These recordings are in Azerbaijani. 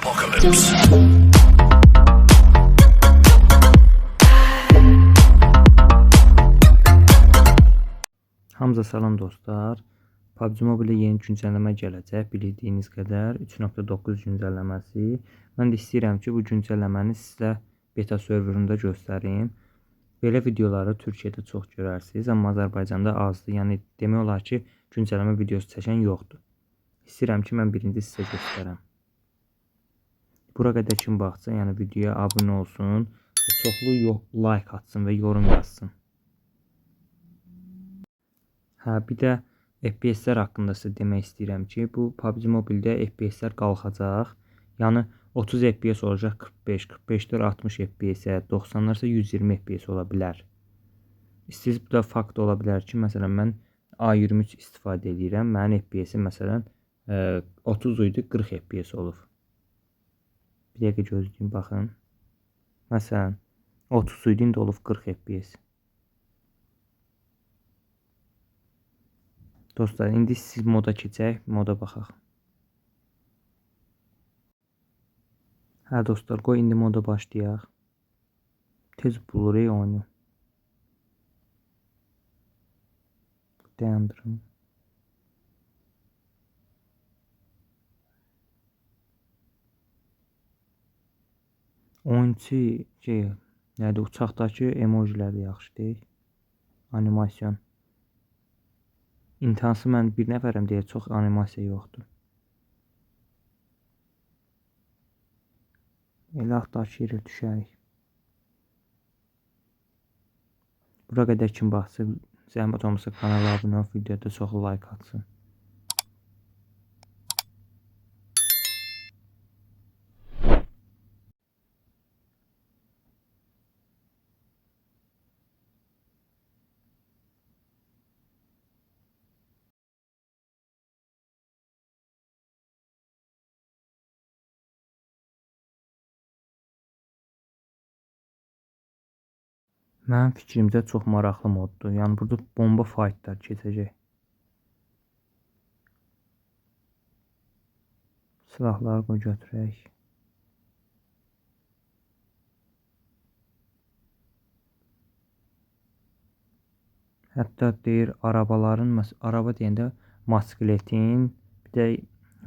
Apocalypse. Hamza salam dostlar. PUBG Mobile yeni güncəlləmə gələcək. Bildiyiniz qədər 3.9 güncəlləməsi. Mən də istəyirəm ki, bu güncəlləməni sizə beta serverında göstərim. Belə videoları Türkiyədə çox görərsiniz, amma Azərbaycanda azdır. Yəni demək olar ki, güncəlləmə videosu çəkən yoxdur. İstəyirəm ki, mən birinci sizə göstərəm. Bura qədər kim baxsın, yəni videoya abunə olsun, çoxlu like atsın və yorum yazsın. Bir də FPS-lər haqqında sizə demək istəyirəm ki, bu PUBG Mobile-də FPS-lər qalxacaq. Yəni 30 FPS olacaq 45, 45-dən 60 FPS-ə, 90-lar isə 120 FPS ola bilər. İstəyirsiniz, bu da fakt ola bilər ki, məsələn mən A23 istifadə edirəm. Mənim FPS-im məsələn 30 idi, 40 FPS olub. Bir dəqiqə gözləyin, baxın. Məsələn 30 idi, indi olub 40 FPS. Dostlar, indi siz moda keçək, moda baxaq. Dostlar, qoy indi moda başlayaq. Tez bulur oyunu. Dayandırım. Oyunçu nədir, uçaqdakı emojiləri yaxşı deyil. Animasyon. İmtahansı mən bir nəfərəm deyə çox animasiya yoxdur. Elə axtardakı yerə düşərik. Bura qədər kim baxsın, zəhmət olmasa kanala abunə ol, videoda çox like atsın. Mənim fikrimcə çox maraqlı moddur. Yəni burada bomba fightlar keçəcək. Silahları qoy götürək. Hətta deyir arabaların, araba deyəndə motosikletin, bir də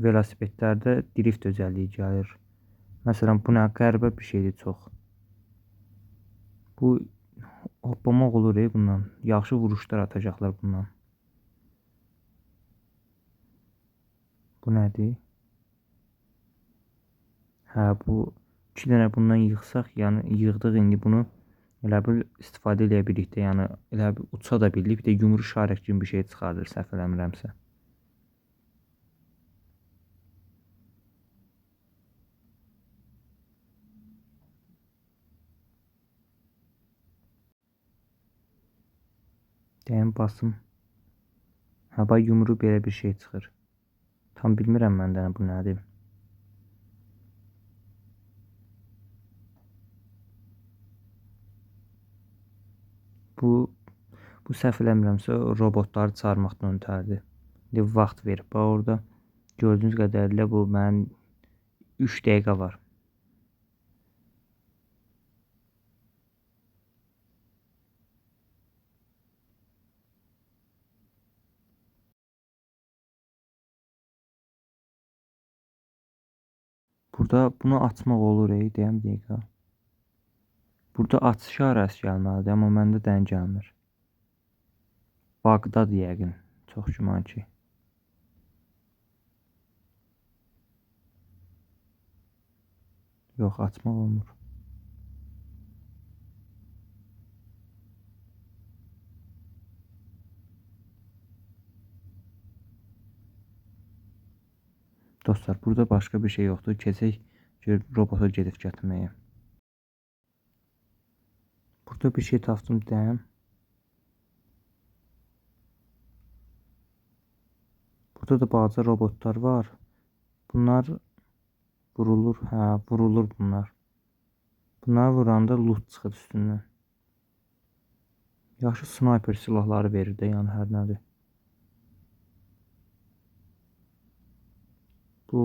velosipedlərdə drift özəlliyi gəlir. Məsələn, bu nə qəribə bir şeydir çox. Bu hoppamaq olur bundan. Yaxşı vuruşlar atacaqlar bundan. Bu nədir? Bu 2 dənə bundan yığsaq, yəni yığdıq indi bunu elə bir istifadə edə bilirik də, yəni elə bir uça da bilirik, bir də yumru işarət kimi bir şey çıxardır, səhv eləmirəmsə. Deyəm basım. Bax yumru belə bir şey çıxır. Tam bilmirəm məndən bu nədir. Bu səhv eləmirəmsə robotları çağırmaqdan ötərdi. Vaxt verib. Bax orada gördüyünüz qədərilə bu mənim 3 dəqiqə var. Burada bunu açmaq olur, deyəm dəqiqə. Burada aç işarəsi gəlməlidir, amma məndə dən gəlmir. Baqdadır yəqin, çox güman ki. Yox, açmaq olmur. Dostlar, burada başqa bir şey yoxdur. Keçək robota gedib gətirməyə. Burada bir şey tapdım deyəm. Burada da bazı robotlar var. Bunlar vurulur, vurulur bunlar. Bunları vuranda loot çıxır üstündən. Yaxşı sniper silahları verir də, yəni hər nədir. Bu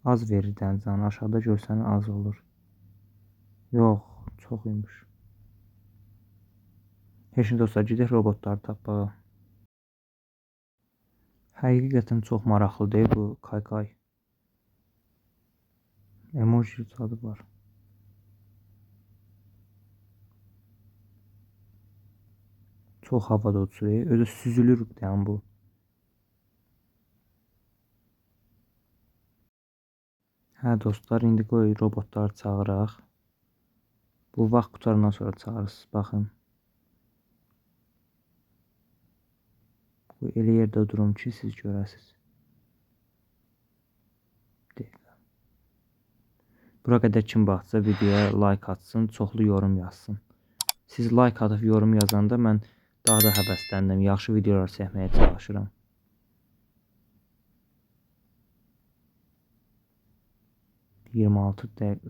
Az verir dənizanı. Aşağıda görsən az olur. Yox, çox imiş. Heç nə dostlar, gedək robotları tapaq. Həqiqətən çox maraqlı deyil bu kaykay. Emoji tadı var. Çox havada uçur. Özü süzülür yəni bu. Hə dostlar, indi qoy robotları çağıraq. Bu vaxt qutarandan sonra çağırırsınız. Baxın. Bu elə yerdə durum ki, siz görəsiniz. Bura qədər kim baxsa videoya like atsın, çoxlu yorum yazsın. Siz like atıb yorum yazanda mən daha da həvəsləndim. Yaxşı videolar çəkməyə çalışıram.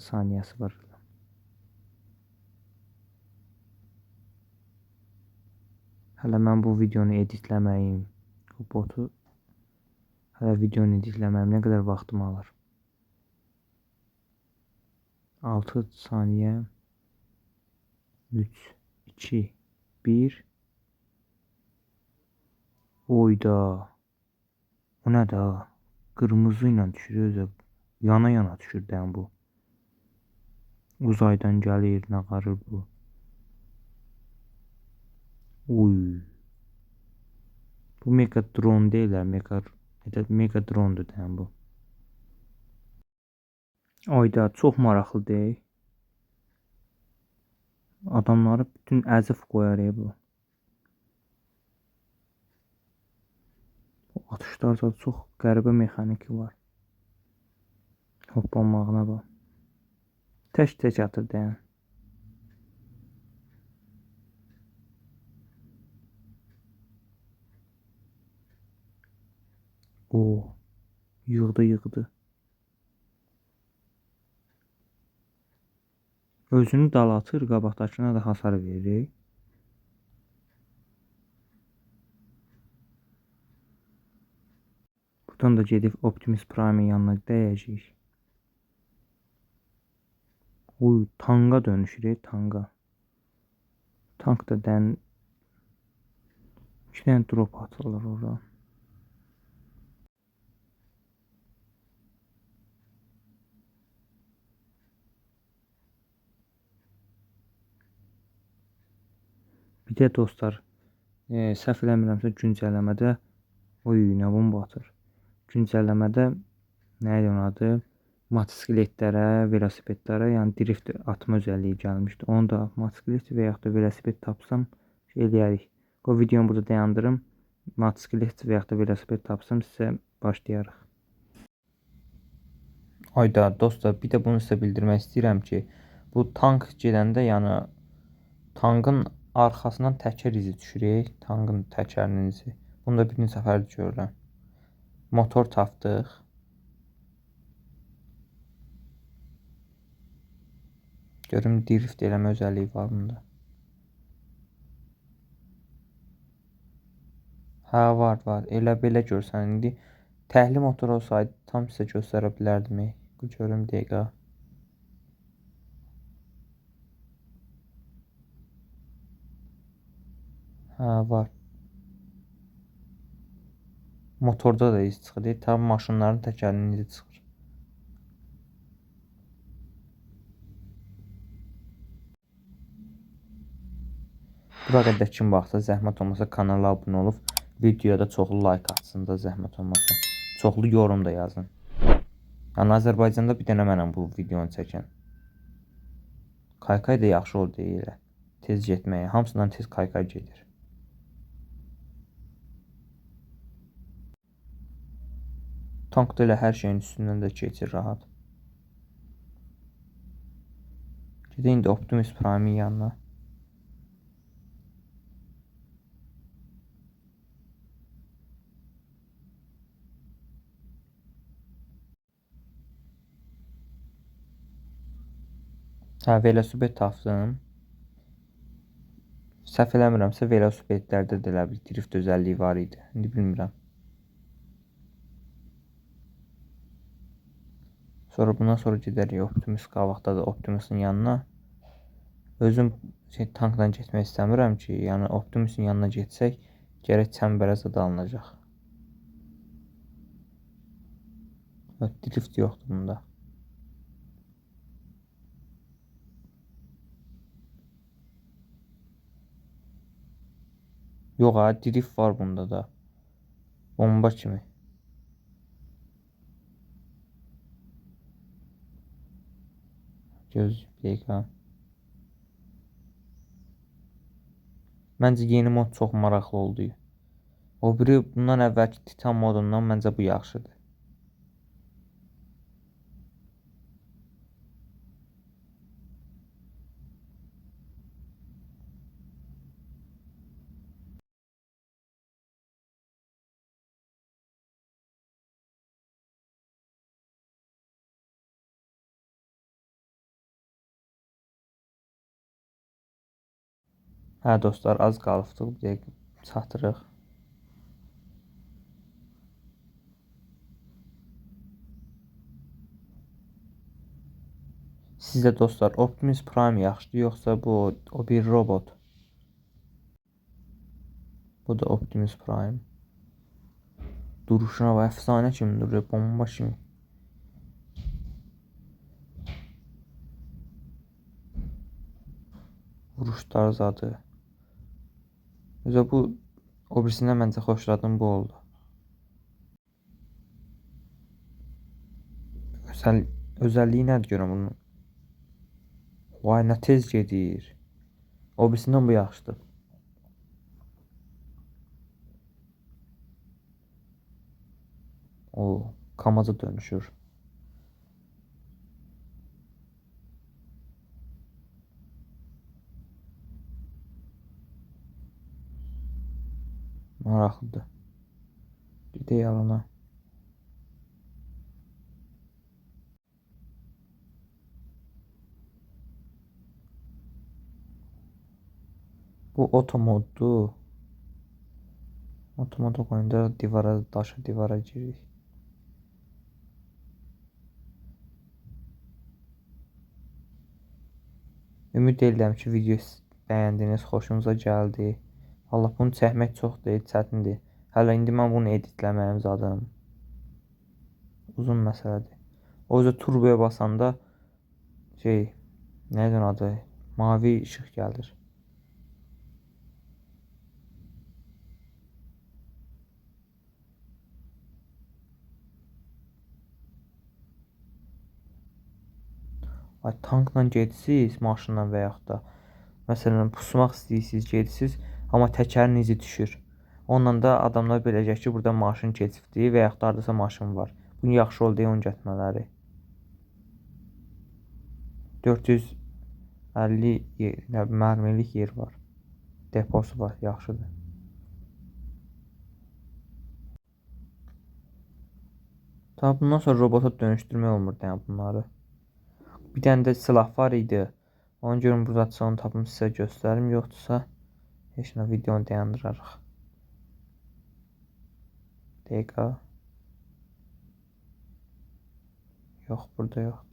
saniyəsi var. Hələ mən bu videonu editləməyim, bu botu hələ videonu editləməyim nə qədər vaxtım alır? 6 saniyə 3 2 1 Oyda. O nə də? Qırmızı ilə düşür özü. Yana düşür dən bu. Uzaydan gəlir, nə qarır bu? Uy. Bu mega dron deyirlər, mega drondur dən bu. Ayda çox maraqlı deyil. Adamları bütün əzif qoyar bu. Atışlarda çox qəribə mexaniki var. Hoppanmağına bax. Tək atır deyən. O, yığdı. Özünü dalatır, qabaqdakına da hasar verir. Buradan da gedib Optimus Prime'in yanına dəyəcəyik. Uy, tanka dönüşür, tanka. Tank da dən 2 dənə drop atırlar orada. Bir də dostlar, səhv eləmirəmsə güncəlləmədə nə bomba atır. Güncəlləmədə nə idi onun adı? Motosikletlərə, velosipedlərə, yəni drift atma özəlliyi gəlmişdi. Onu da motosiklet və yaxud da velosiped tapsam eləyərik. O videonu burada dayandırım. Motosiklet və yaxud da velosiped tapsam sizə başlayarıq. Ayda dostlar, bir də bunu sizə bildirmək istəyirəm ki, bu tank gedəndə, yəni tankın arxasından təkər izi düşür, tankın təkərinin izi. Bunu da birinci səfərdə görürəm. Motor tapdıq. Görüm drift eləmə özəlliyi var bunda. Hə, var. Elə belə görsən indi təhli motor olsaydı tam sizə göstərə bilərdim. Görüm dəqiqə. Hə, var. Motorda da iz çıxır. Tam maşınların təkərinin izi çıxır. Bura qədər kim baxsa, zəhmət olmasa kanala abunə olub, videoya da çoxlu like atsın da zəhmət olmasa. Çoxlu yorum da yazın. Yəni Azərbaycanda bir dənə mənəm bu videonu çəkən. Kaykay da yaxşı oldu elə. Tez getməyə. Hamısından tez kaykay gedir. Tank da elə hər şeyin üstündən də keçir rahat. Gedək indi Optimus Prime'in yanına. Hə, velosiped tapdım. Səhv eləmirəmsə velosipedlərdə də elə bir drift özəlliyi var idi. İndi bilmirəm. Sonra bundan sonra gedərik Optimus qabaqda da Optimusun yanına. Özüm tankla getmək istəmirəm ki, yəni Optimusun yanına getsək, gərək çəmbərə dalınacaq. Drift yoxdur bunda. Yox ha, drift var bunda da. Bomba kimi. Gözləyək ha. Məncə yeni mod çox maraqlı oldu. O biri bundan əvvəlki Titan modundan məncə bu yaxşıdır. Hə dostlar, az qalıbdı. Bir dəqiqə çatırıq. Sizdə dostlar Optimus Prime yaxşıdır, yoxsa bu o bir robot? Bu da Optimus Prime. Duruşuna bax, əfsanə kimi duruyor, bomba kimi. Vuruşlar zadı. Özə bu o birisindən məncə xoşladığım bu oldu. Özəlliyi nədir görəm bunun? Vay, nə tez gedir. O birisindən bu yaxşıdır. O Kamaza dönüşür. Maraqlıdır. Gedək alana. Bu otomoddur. Otomoda qoyunda daşa divara girik. Ümid edirəm ki, video bəyəndiniz, xoşunuza gəldi. Allah, bunu çəkmək çox deyil, çətindir. Hələ indi mən bunu editləməyim zadım. Uzun məsələdir. O yüzden turboya basanda neydi adı? Mavi ışık gəlir. Ay, tankla gedirsiniz, maşınla və yaxud da məsələn pusmaq istəyirsiniz, gedirsiniz, amma təkərin izi düşür. Ondan da adamlar biləcək ki, burada maşın keçibdir və yaxud da hardasa maşın var. Bunu yaxşı oldu onu getmələri. 450 mərmilik yer var. Deposu var, yaxşıdır. Tabi bundan sonra robota dönüşdürmək olmur yəni bunları. Bir dənə də silah var idi. Onu görün buradadırsa onu tapım sizə göstərim. Yoxdursa heç nə, videonu dayandırarıq. Dəqiqə. Yox, burada yoxdur.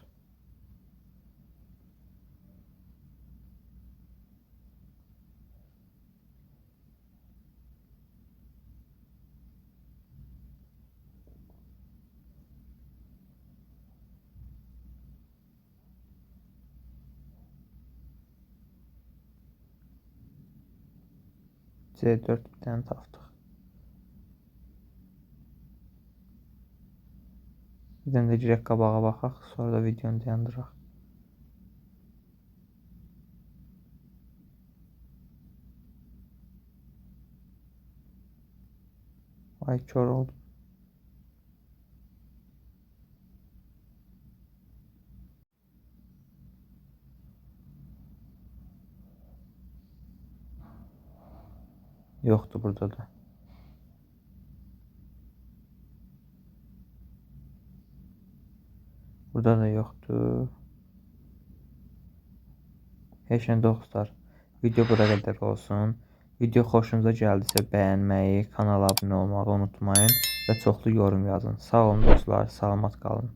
C4 bir dənə tapdıq. Bir dənə də girək qabağa baxaq, sonra da videonu dayandıraq. Ay, kör oldum. Yoxdur burada da. Burada da yoxdur. Heç nə dostlar. Video bura qədər olsun. Video xoşunuza gəldisə bəyənməyi, kanala abunə olmağı unutmayın və çoxlu yorum yazın. Sağ olun dostlar, salamat qalın.